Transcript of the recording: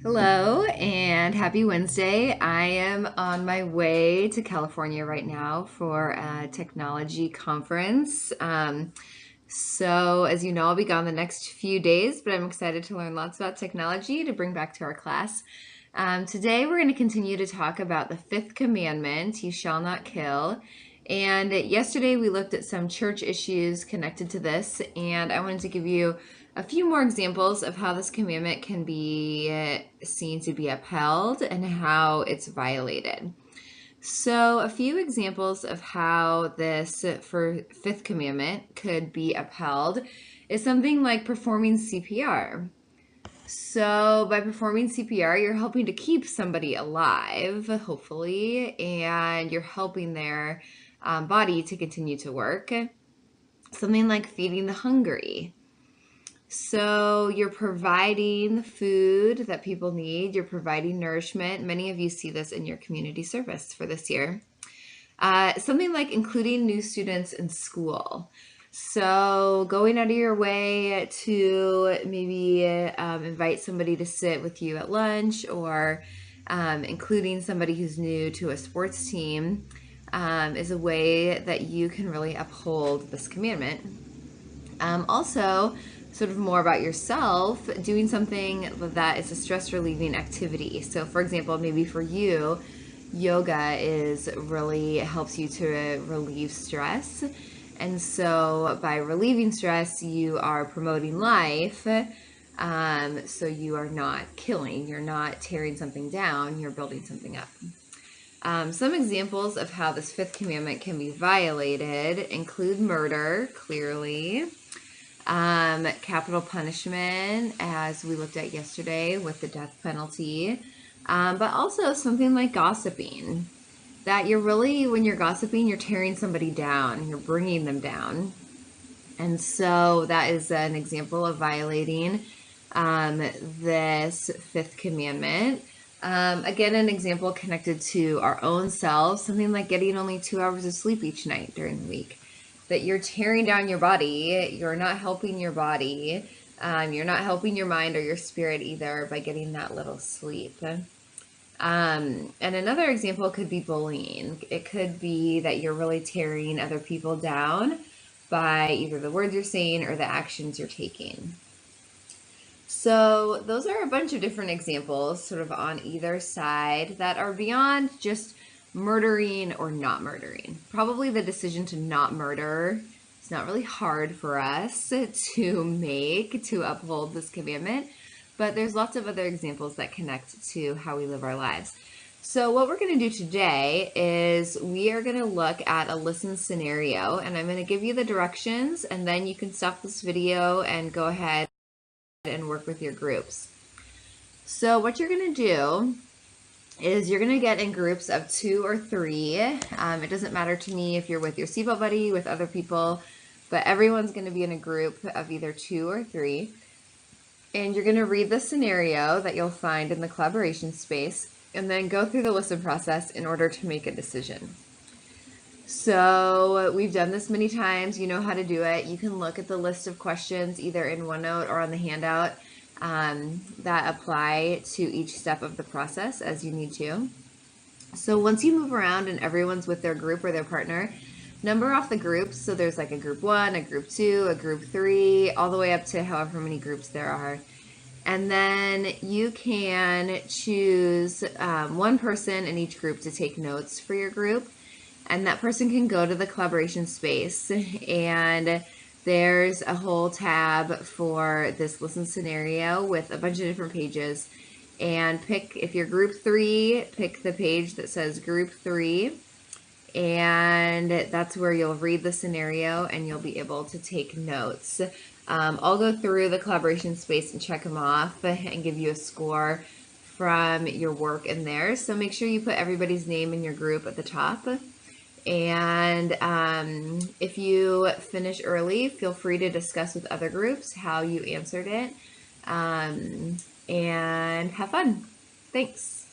Hello and happy Wednesday. I am on my way to California right now for a technology conference. So, as you know, I'll be gone the next few days, but I'm excited to learn lots about technology to bring back to our class. Today, we're going to continue to talk about the fifth commandment, you shall not kill. And yesterday, we looked at some church issues connected to this, and I wanted to give you a few more examples of how this commandment can be seen to be upheld and how it's violated. So, a few examples of how this for fifth commandment could be upheld is something like performing CPR. So, by performing CPR, you're helping to keep somebody alive, hopefully, and you're helping their body to continue to work. Something like feeding the hungry. So, you're providing the food that people need, you're providing nourishment. Many of you see this in your community service for this year. Something like including new students in school. So, going out of your way to maybe invite somebody to sit with you at lunch or including somebody who's new to a sports team is a way that you can really uphold this commandment. Also, sort of more about yourself, doing something that is a stress relieving activity. So, for example, maybe for you, yoga is really helps you to relieve stress. And so, by relieving stress, you are promoting life. So, you are not killing, you're not tearing something down, you're building something up. Some examples of how this fifth commandment can be violated include murder, clearly, capital punishment, as we looked at yesterday with the death penalty, but also something like gossiping. That you're really, when you're gossiping, you're tearing somebody down, you're bringing them down. And so that is an example of violating this fifth commandment. Again, an example connected to our own selves, something like getting only 2 hours of sleep each night during the week. That you're tearing down your body, you're not helping your body, you're not helping your mind or your spirit either by getting that little sleep. And another example could be bullying. It could be that you're really tearing other people down by either the words you're saying or the actions you're taking. So, those are a bunch of different examples, sort of on either side, that are beyond just murdering or not murdering. Probably the decision to not murder is not really hard for us to make to uphold this commandment, but there's lots of other examples that connect to how we live our lives. So, what we're going to do today is we are going to look at a listen scenario, and I'm going to give you the directions, and then you can stop this video and go ahead and work with your groups. So what you're going to do is you're going to get in groups of 2 or 3. It doesn't matter to me if you're with your seatbelt buddy, with other people, but everyone's going to be in a group of either 2 or 3. And you're going to read the scenario that you'll find in the collaboration space and then go through the listen process in order to make a decision. So we've done this many times. You know how to do it. You can look at the list of questions either in OneNote or on the handout that apply to each step of the process as you need to. So once you move around and everyone's with their group or their partner, number off the groups. So there's like a group 1, a group 2, a group 3, all the way up to however many groups there are. And then you can choose one person in each group to take notes for your group. And that person can go to the collaboration space and there's a whole tab for this listen scenario with a bunch of different pages. And pick, if you're group 3, pick the page that says group 3. And that's where you'll read the scenario and you'll be able to take notes. I'll go through the collaboration space and check them off and give you a score from your work in there. So make sure you put everybody's name in your group at the top. And if you finish early, feel free to discuss with other groups how you answered it and have fun. Thanks.